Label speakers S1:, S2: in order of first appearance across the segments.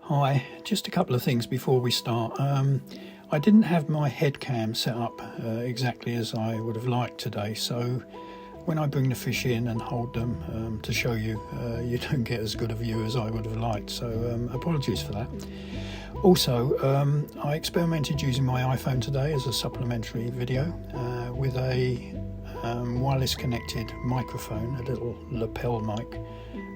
S1: Hi, just a couple of things before we start. I didn't have my head cam set up exactly as I would have liked today, so when I bring the fish in and hold them to show you, you don't get as good a view as I would have liked, so apologies for that. Also, I experimented using my iPhone today as a supplementary video with a wireless connected microphone, a little lapel mic,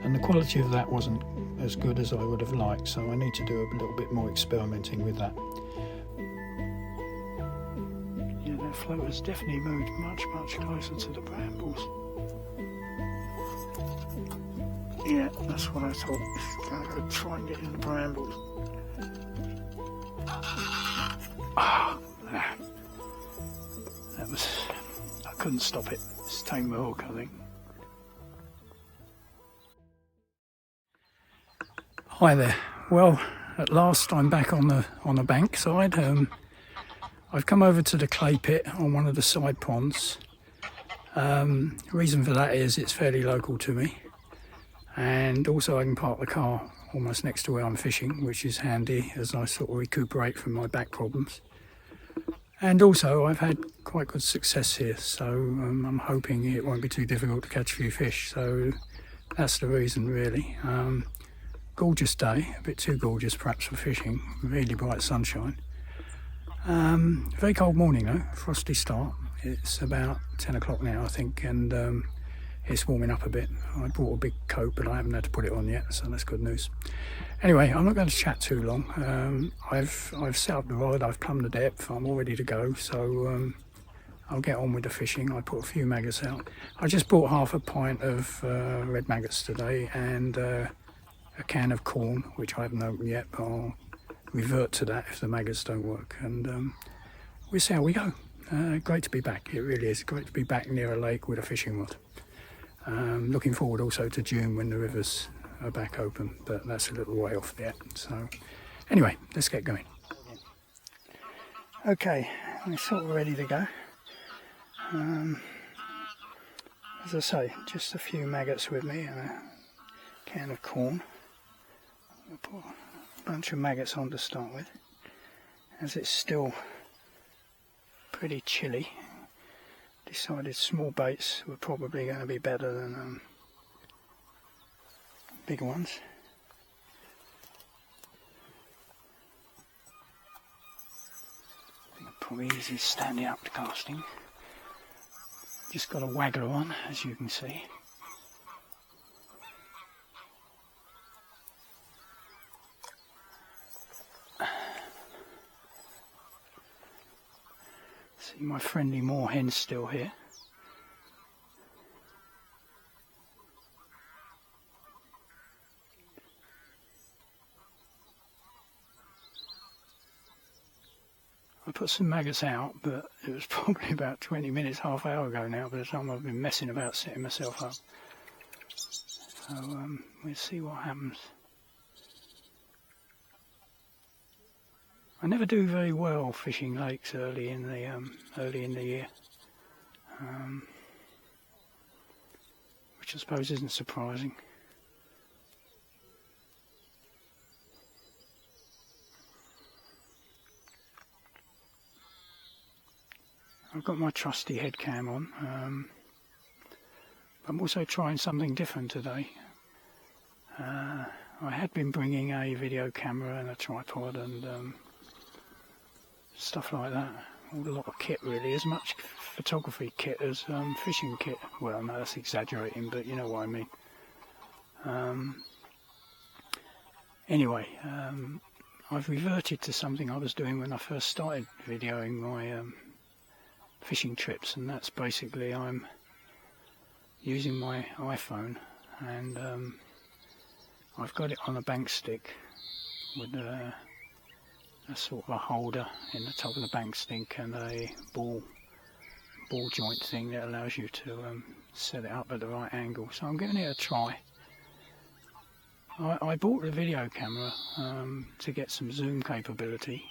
S1: and the quality of that wasn't as good as I would have liked, so I need to do a little bit more experimenting with that. Yeah, that floater's definitely moved much closer to the brambles. Yeah, that's what I thought. I'm going to go try and get in the brambles. That was... I couldn't stop it. It's taking my hook, I think. Hi there. Well, at last I'm back on the bank side. I've come over to the clay pit on one of the side ponds. The reason for that is it's fairly local to me, and also I can park the car almost next to where I'm fishing, which is handy as I sort of recuperate from my back problems. And also I've had quite good success here, so I'm hoping it won't be too difficult to catch a few fish. So that's the reason, really. Gorgeous day, a bit too gorgeous perhaps for fishing, really bright sunshine. Very cold morning though, frosty start. It's about 10 o'clock now I think, and it's warming up a bit. I bought a big coat but I haven't had to put it on yet, so that's good news. Anyway, I'm not going to chat too long. I've set up the rod, I've plumbed the depth, I'm all ready to go, so I'll get on with the fishing. I put a few maggots out. I just bought half a pint of red maggots today and a can of corn, which I haven't opened yet, but I'll revert to that if the maggots don't work, and we'll see how we go. Great to be back, it really is great to be back near a lake with a fishing rod. Looking forward also to June when the rivers are back open, but that's a little way off yet. So anyway, let's get going. Okay, we're sort of ready to go. As I say, just a few maggots with me and a can of corn. I'll put a bunch of maggots on to start with, as it's still pretty chilly. Decided small baits were probably going to be better than big ones. I think it's probably easy standing up to casting. Just got a waggler on, as you can see. See my friendly moorhen's still here. I put some maggots out, but it was probably about 20 minutes, half hour ago now, by the time I've been messing about setting myself up. So we'll see what happens. I never do very well fishing lakes early in the year, which I suppose isn't surprising. I've got my trusty head cam on. I'm also trying something different today. I had been bringing a video camera and a tripod and stuff like that. A lot of kit really, as much photography kit as fishing kit. Well, no, that's exaggerating, but you know what I mean. Anyway, I've reverted to something I was doing when I first started videoing my fishing trips, and that's basically I'm using my iPhone, and I've got it on a bank stick with a sort of a holder in the top of the bank stick and a ball joint thing that allows you to set it up at the right angle. So I'm giving it a try. I bought the video camera to get some zoom capability,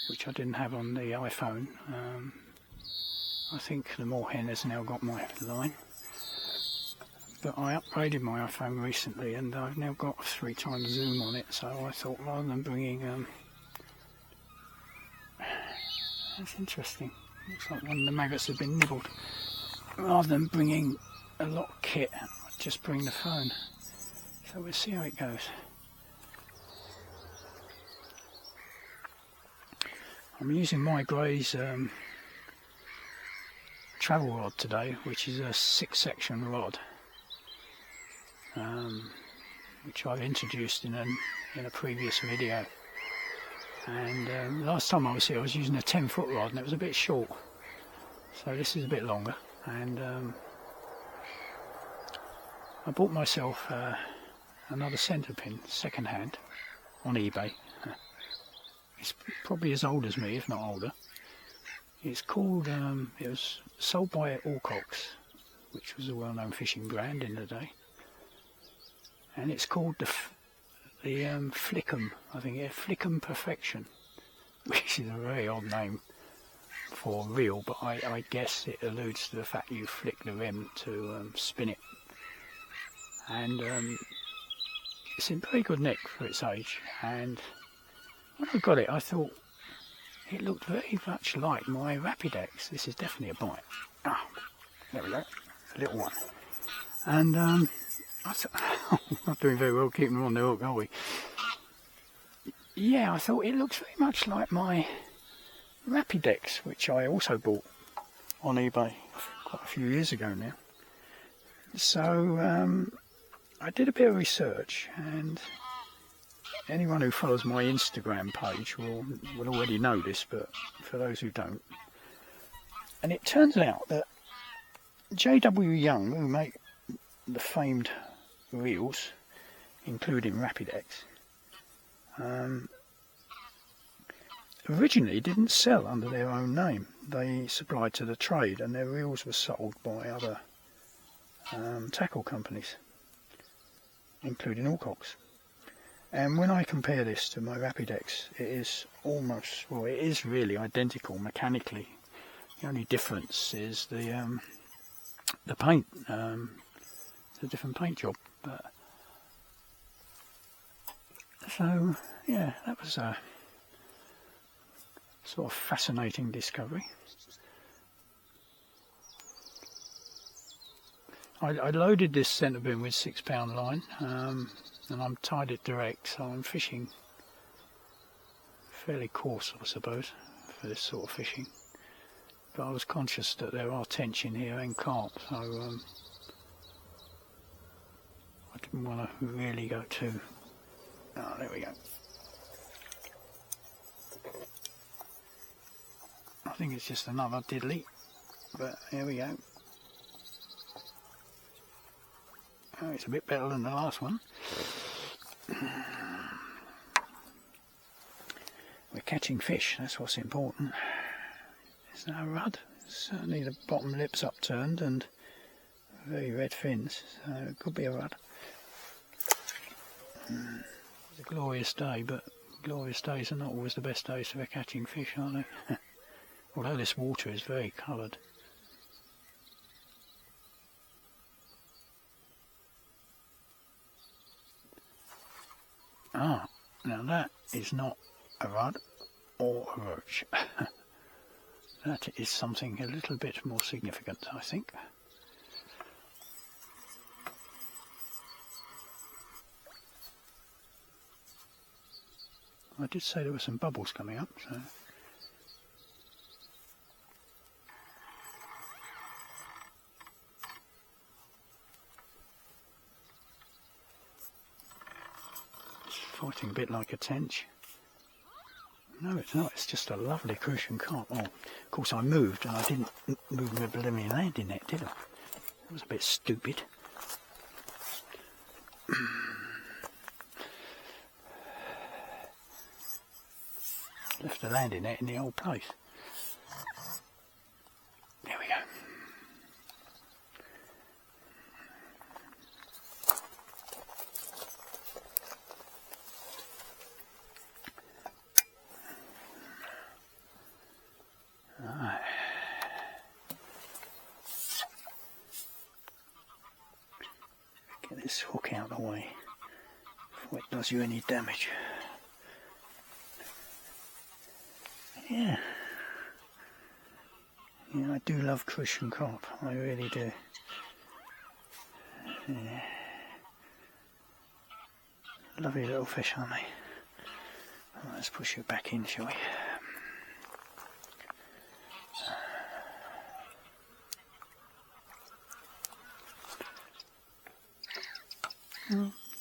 S1: which I didn't have on the iPhone. I think the moorhen has now got my line, but I upgraded my iPhone recently and I've now got 3 times zoom on it, so I thought rather than bringing that's interesting, looks like one of the maggots had been nibbled. Rather than bringing a lot of kit, I'd just bring the phone. So we'll see how it goes. I'm using my Gray's travel rod today, which is a 6-section rod, which I've introduced in a previous video. And last time I was here I was using a 10-foot rod and it was a bit short, so this is a bit longer. And I bought myself another centre pin second hand on eBay. It's probably as old as me, if not older. It's called, it was sold by Alcox, which was a well-known fishing brand in the day. And it's called the Flickum, I think, yeah, Flickum Perfection, which is a very odd name for reel, but I guess it alludes to the fact you flick the rim to spin it. And it's in very good nick for its age, and when I got it I thought it looked very much like my Rapidex. This is definitely a bite. Ah, there we go, a little one. And I thought, oh, not doing very well keeping them on the hook, are we? Yeah, I thought it looks very much like my Rapidex, which I also bought on eBay quite a few years ago now. So I did a bit of research, and anyone who follows my Instagram page will already know this, but for those who don't, and it turns out that J.W. Young, who make the famed reels, including Rapidex, originally didn't sell under their own name. They supplied to the trade, and their reels were sold by other tackle companies, including Alcox. And when I compare this to my Rapidex, it is almost, well, it is really identical mechanically. The only difference is the paint, it's a different paint job. But so yeah, that was a sort of fascinating discovery. I loaded this centre bin with 6-pound line, and I'm tied it direct, so I'm fishing fairly coarse, I suppose, for this sort of fishing. But I was conscious that there are tench in here and carp, so I didn't want to really go too... Oh, there we go. I think it's just another diddly, but here we go. Oh, it's a bit better than the last one. We're catching fish, that's what's important. Is that a rudd? Certainly the bottom lip's upturned and very red fins, so it could be a rudd. It's a glorious day, but glorious days are not always the best days for catching fish, are they? Although this water is very coloured. Ah, now that is not a rudd or a roach. That is something a little bit more significant, I think. I did say there were some bubbles coming up, so... Fighting a bit like a tench. No, it's not. It's just a lovely crucian carp. Oh, of course I moved, and I didn't move my blooming landing net, did I? That was a bit stupid. Left the landing net in the old place. There we go. Right. this hook out of the way before it does you any damage. Yeah. Yeah, I do love crucian carp, I really do. Yeah. Lovely little fish, aren't they? Right, let's push it back in, shall we?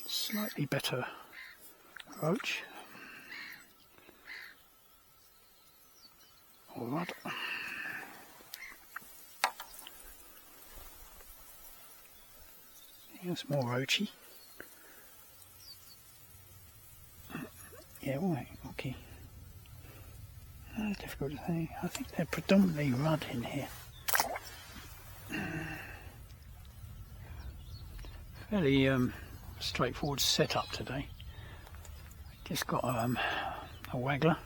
S1: Slightly better roach. Or rod. It's more roachy. Yeah, right, okay. Difficult to say. I think they're predominantly rudd in here. Fairly straightforward setup today. Just got a waggler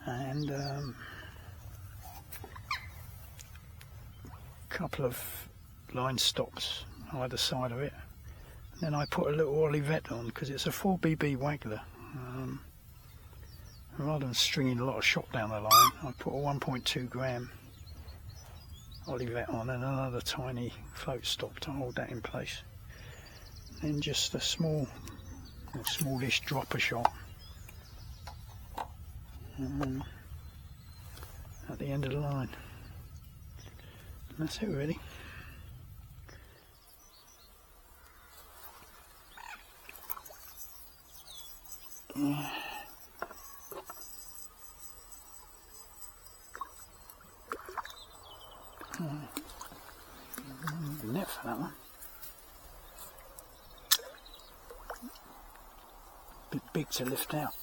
S1: and a couple of line stops either side of it. And then I put a little Olivet on because it's a 4BB waggler. Rather than stringing a lot of shot down the line, I put a 1.2 gram Olivet on and another tiny float stop to hold that in place. And just a smallish dropper shot at the end of the line. And that's it really. Yeah. Net for that one. Bit big to lift out.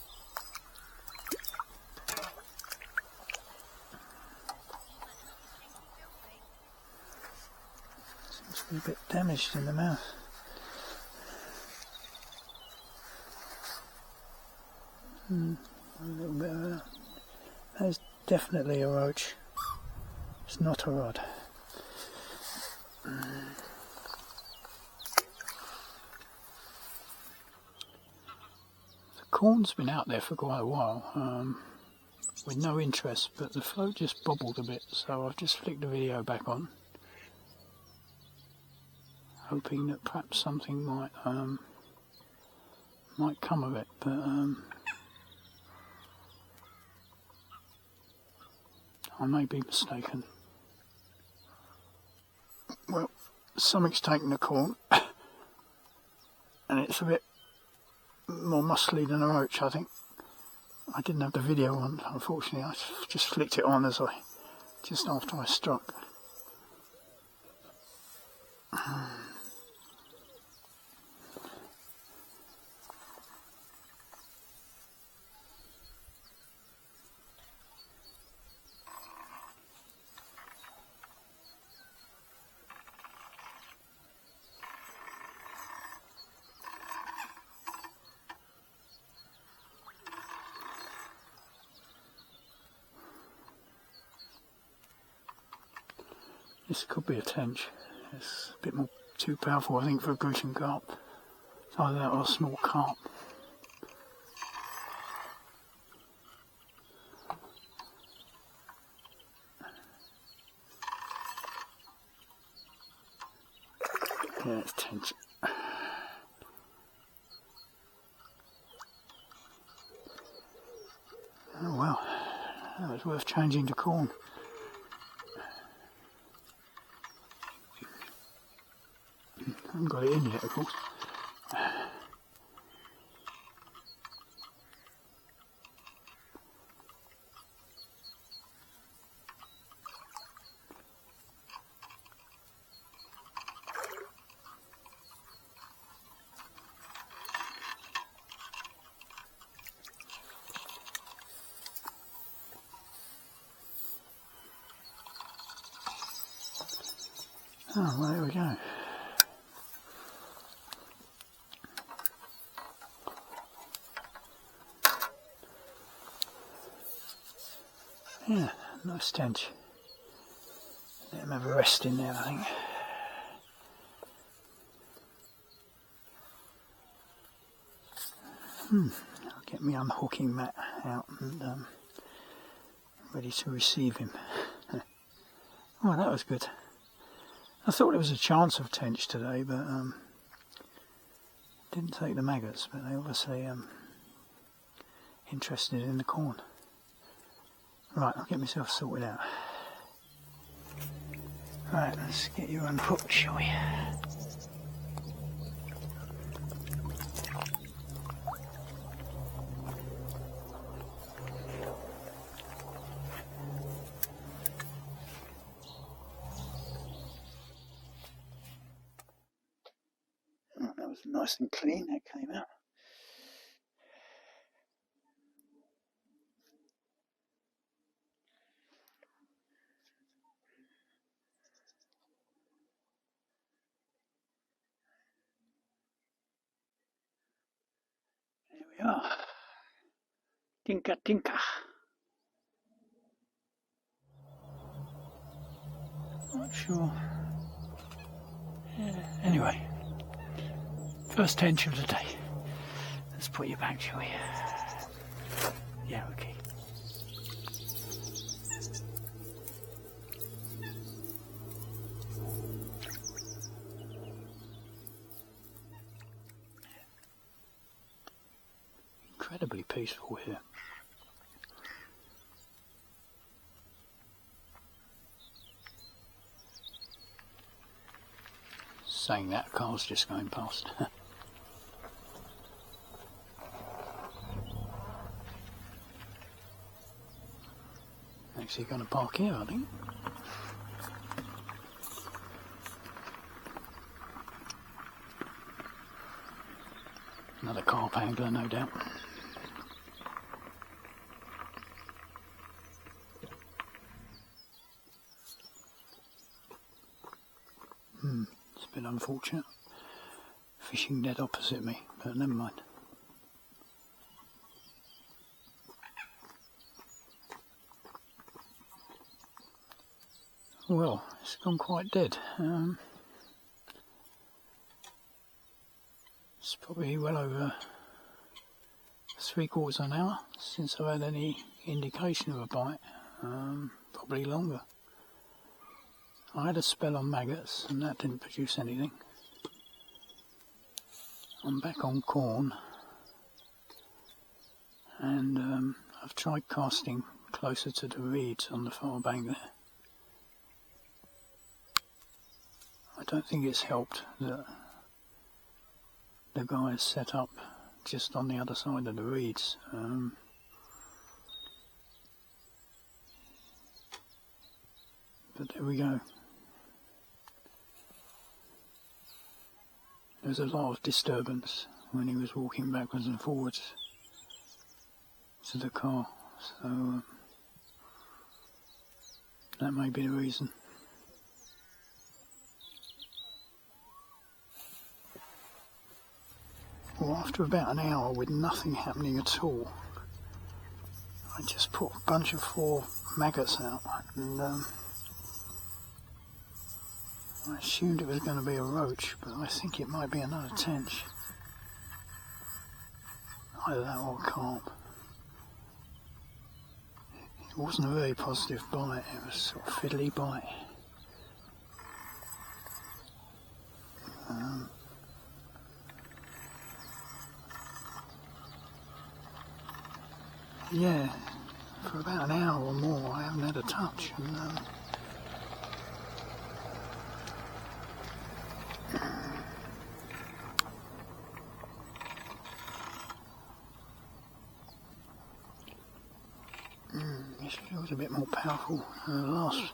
S1: Seems to be a bit damaged in the mouth. A little bit of that. That is definitely a roach. It's not a rod. The corn's been out there for quite a while, with no interest, but the float just bobbled a bit, so I've just flicked the video back on, hoping that perhaps something might come of it, but I may be mistaken. Well, something's taken the corn, and it's a bit more muscly than a roach, I think. I didn't have the video on, unfortunately. I just flicked it on just after I struck. This could be a tench. It's a bit more too powerful, I think, for a crucian carp. It's either that or a small carp. Yeah, it's tench. Oh well, that was worth changing to corn. I haven't got it in yet, of course. Oh, well, there we go. Yeah, nice tench. Let him have a rest in there, I think. I'll get my unhooking mat out and ready to receive him. Oh, that was good. I thought there was a chance of tench today, but didn't take the maggots, but they obviously interested in the corn. Right, I'll get myself sorted out. Right, let's get you unhooked, shall we? Oh, that was nice and clean, that came out. There we are. Tinka tinka. Not sure. Yeah. Anyway, first tench of the day. Let's put you back, shall we? Yeah, okay. Incredibly peaceful here. Saying that, car's just going past. Actually going to park here, I think. Another carp angler, no doubt. It's a bit unfortunate. Fishing dead opposite me, but never mind. Well, it's gone quite dead. It's probably well over 3/4 of an hour since I've had any indication of a bite. Probably longer. I had a spell on maggots and that didn't produce anything. I'm back on corn and I've tried casting closer to the reeds on the far bank there. I don't think it's helped that the guy is set up just on the other side of the reeds. But there we go. There was a lot of disturbance when he was walking backwards and forwards to the car, so that may be the reason. Well, after about an hour with nothing happening at all, I just put a bunch of 4 maggots out and I assumed it was going to be a roach, but I think it might be another tench. Either that or carp. It wasn't a very positive bite, it was a sort of fiddly bite. Yeah, for about an hour or more I haven't had a touch. And, this feels a bit more powerful than the last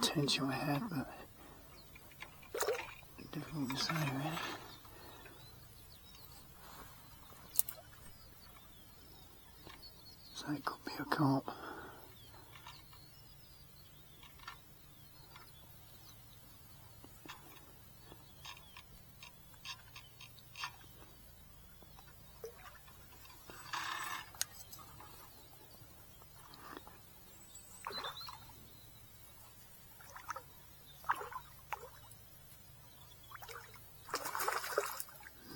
S1: tench I had, but difficult to say really. So it could be a carp.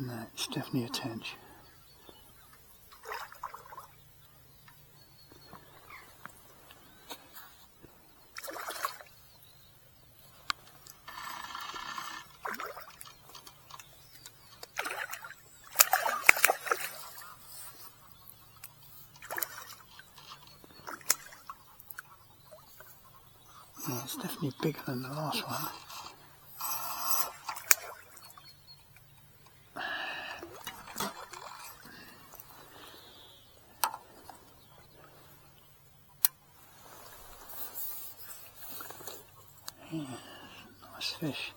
S1: No, it's definitely a tench. Yeah, it's definitely bigger than the last one. Yeah, nice fish.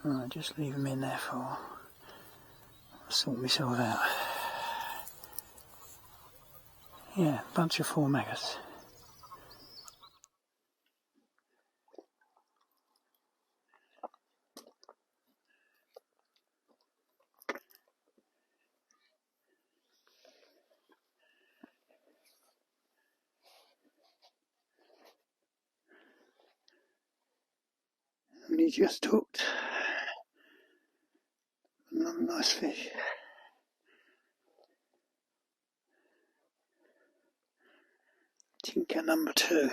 S1: Right, just leave them in there for a while. I'll sort myself out. Yeah, bunch of 4 maggots. Only just hooked. Another nice fish. Tinker number 2.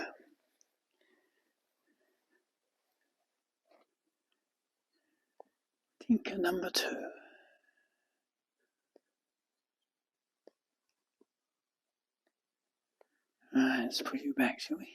S1: Tinker number 2. Right, let's put you back, shall we?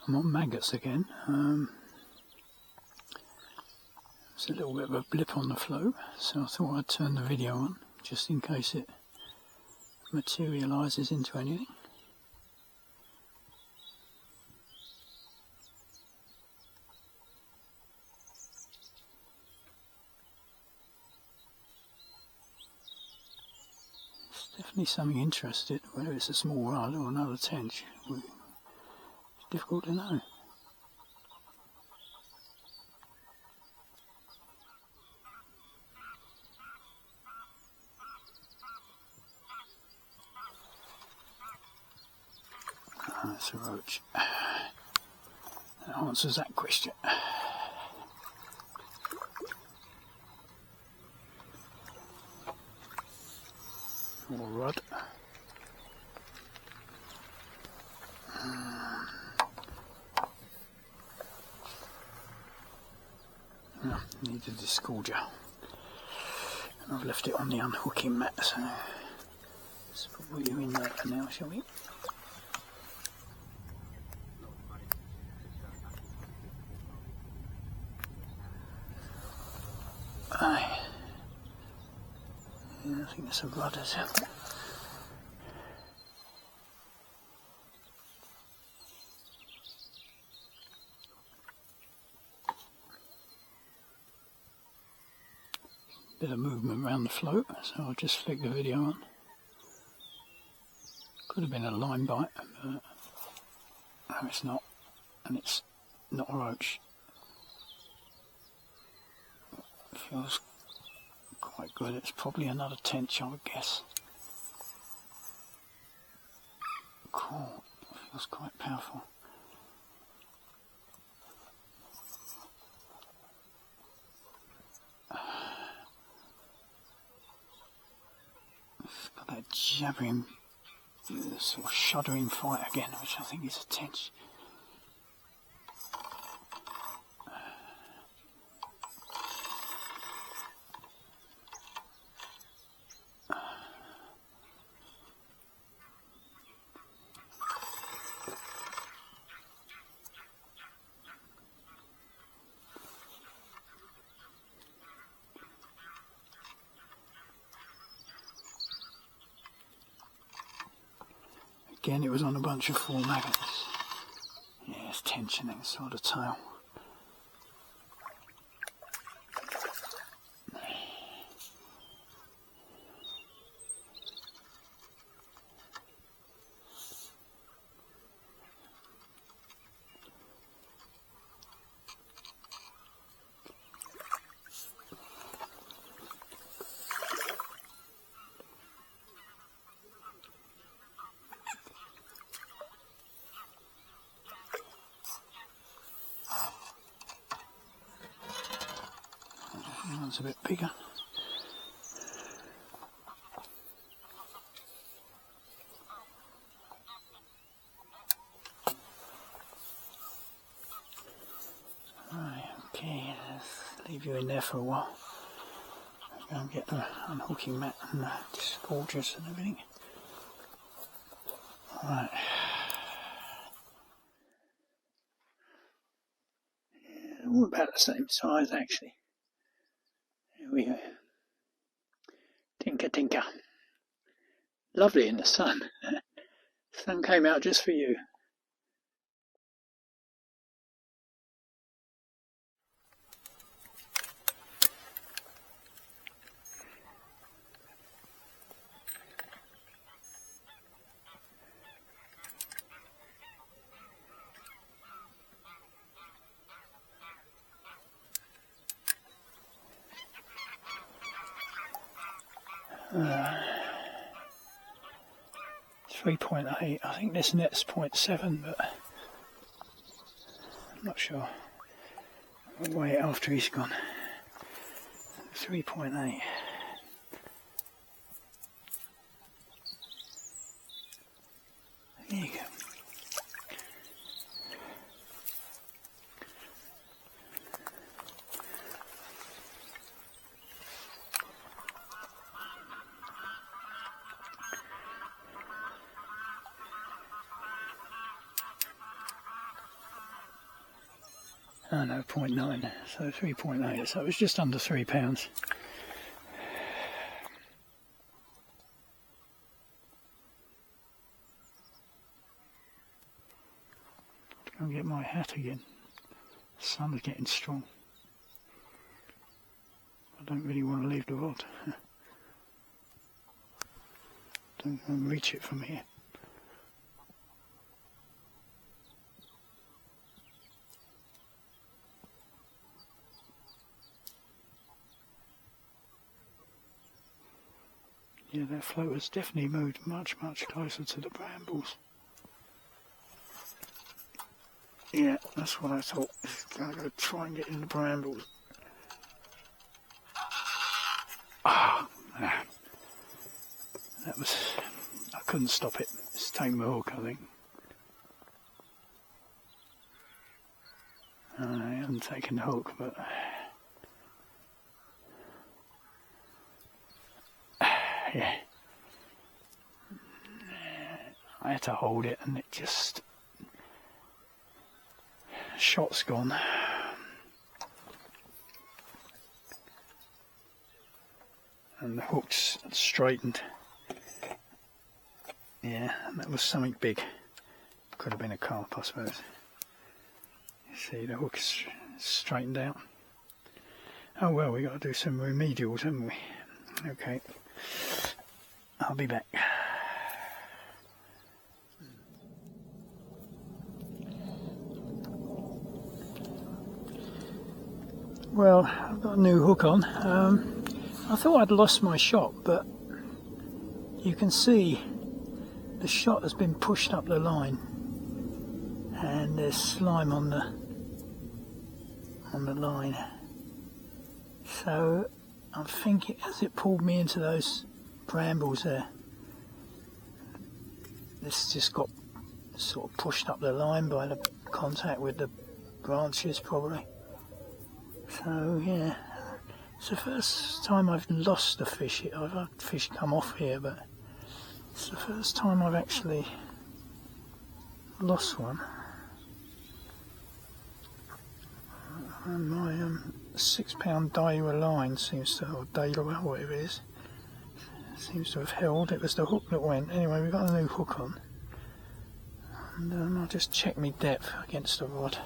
S1: I'm on maggots again. There's a little bit of a blip on the flow, so I thought I'd turn the video on just in case it materialises into anything. It's definitely something interested, whether it's a small rod or another tench. It's difficult to know. That's a roach. That answers that question. Or rod. Oh, need a disgorger. And I've left it on the unhooking mat, so let's put you in there for now, shall we? Aye. Yeah, I think that's a rod as well. Bit of movement around the float, so I'll just flick the video on. Could have been a line bite, but no, it's not, and it's not a roach. It feels quite good. It's probably another tench, I would guess. Cool. It feels quite powerful. It's got that jabbering, sort of shuddering fight again, which I think is a tench. Again, it was on a bunch of 4 maggots. Yeah, it's tensioning, sort of tail. That one's a bit bigger. Right, okay, let's leave you in there for a while. Go and get the unhooking mat and the disgorgers and everything. Right. Yeah, all about the same size actually. There we go. Tinker, tinker. Lovely in the sun. The sun came out just for you. Uh, 3.8. I think this net's 0.7, but I'm not sure. I'll wait after he's gone. 3.8. There you go. Oh no, 0.9, so 3.8, so it was just under £3. Go and get my hat again. The sun is getting strong. I don't really want to leave the rod. Don't reach it from here. Yeah, that floater's definitely moved much, much closer to the brambles. Yeah, that's what I thought. It's gonna go try and get in the brambles. Ah, that was... I couldn't stop it. It's taking the hook, I think. I haven't taken the hook, but... yeah. I had to hold it and it just... shot's gone. And the hook's straightened. Yeah, that was something big. Could have been a carp, I suppose. You see, the hook's straightened out. Oh well, we got to do some remedials, haven't we? Okay, I'll be back. Well, I've got a new hook on. I thought I'd lost my shot, but you can see the shot has been pushed up the line and there's slime on the line. So I'm thinking, as it pulled me into those brambles there, this just got sort of pushed up the line by the contact with the branches probably. So yeah, it's the first time I've lost a fish. I've had fish come off here, but it's the first time I've actually lost one. And my £6 Daiwa line seems to, or Daiwa, whatever it is, seems to have held. It was the hook that went. Anyway, we've got a new hook on. And I'll just check my depth against the rod.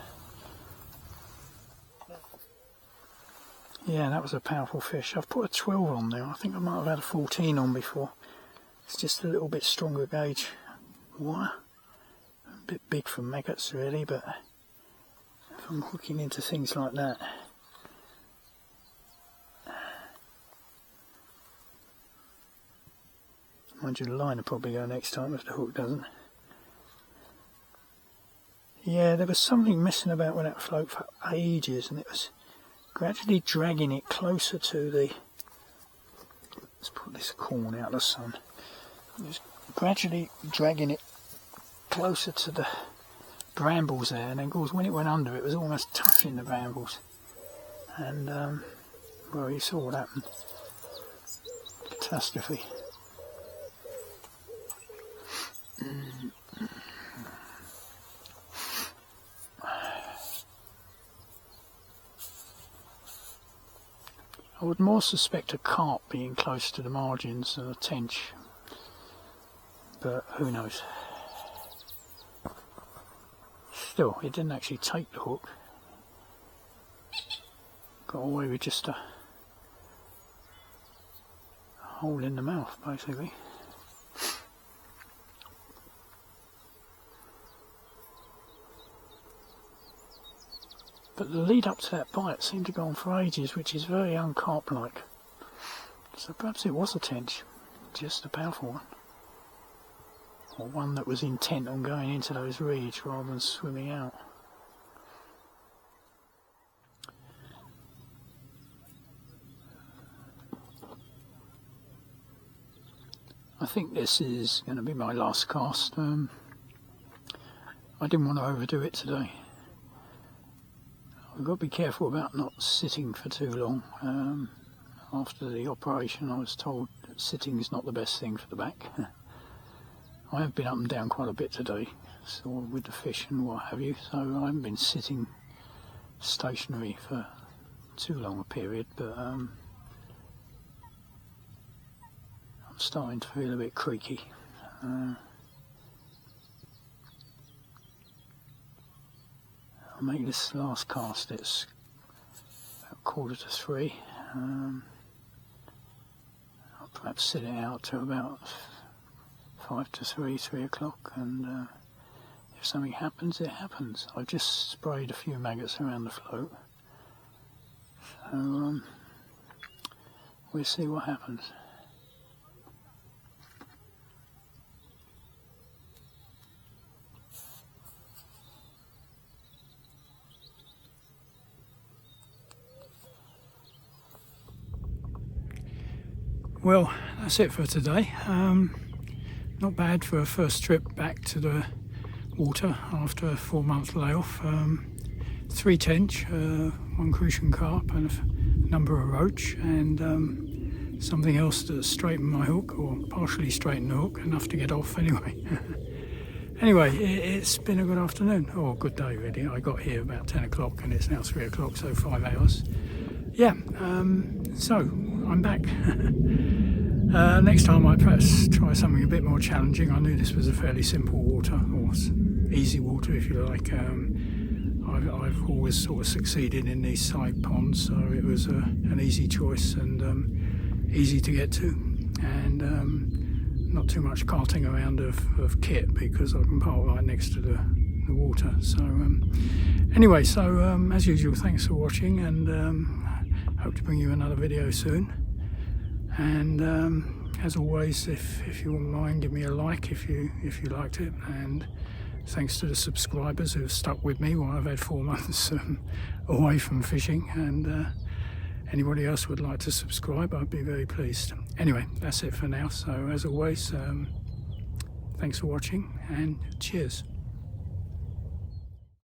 S1: Yeah, that was a powerful fish. I've put a 12 on there. I think I might have had a 14 on before. It's just a little bit stronger gauge wire. A bit big for maggots really, but if I'm hooking into things like that, mind you, the line will probably go next time if the hook doesn't. Yeah, there was something messing about with that float for ages and it was gradually dragging it closer to the, let's put this corn out of the sun, just gradually dragging it closer to the brambles there, and then of course when it went under it was almost touching the brambles, and well, you saw what happened. Catastrophe. I would more suspect a carp being close to the margins than a tench, but who knows. Still, it didn't actually take the hook. Got away with just a hole in the mouth, basically. But the lead up to that bite seemed to go on for ages, which is very uncarp-like. So perhaps it was a tench, just a powerful one. Or one that was intent on going into those reeds rather than swimming out. I think this is going to be my last cast. I didn't want to overdo it today. I've got to be careful about not sitting for too long. After the operation I was told that sitting is not the best thing for the back. I have been up and down quite a bit today, so with the fish and what have you, so I haven't been sitting stationary for too long a period, but I'm starting to feel a bit creaky. I'll make this last cast, it's about 3:15. I'll perhaps sit it out to about 5 to 3 o'clock, and if something happens, it happens. I've just sprayed a few maggots around the float, so we'll see what happens. Well, that's it for today. Not bad for a first trip back to the water after a 4-month layoff. 3 tench, 1 crucian carp and a number of roach, and something else to straighten my hook, or partially straighten the hook, enough to get off anyway. Anyway, it's been a good afternoon, or a good day really. I got here about 10 o'clock and it's now 3 o'clock, so 5 hours. Yeah, so I'm back. Next time I perhaps try something a bit more challenging. I knew this was a fairly simple water, or easy water if you like. I've always sort of succeeded in these side ponds, so it was an easy choice and easy to get to, and not too much carting around of kit because I can park right next to the water. So anyway, so as usual, thanks for watching, and hope to bring you another video soon. And as always, if you wouldn't mind, give me a like if you liked it, and thanks to the subscribers who have stuck with me while I've had 4 months away from fishing, and anybody else would like to subscribe, I'd be very pleased. Anyway, that's it for now, so as always, thanks for watching and cheers.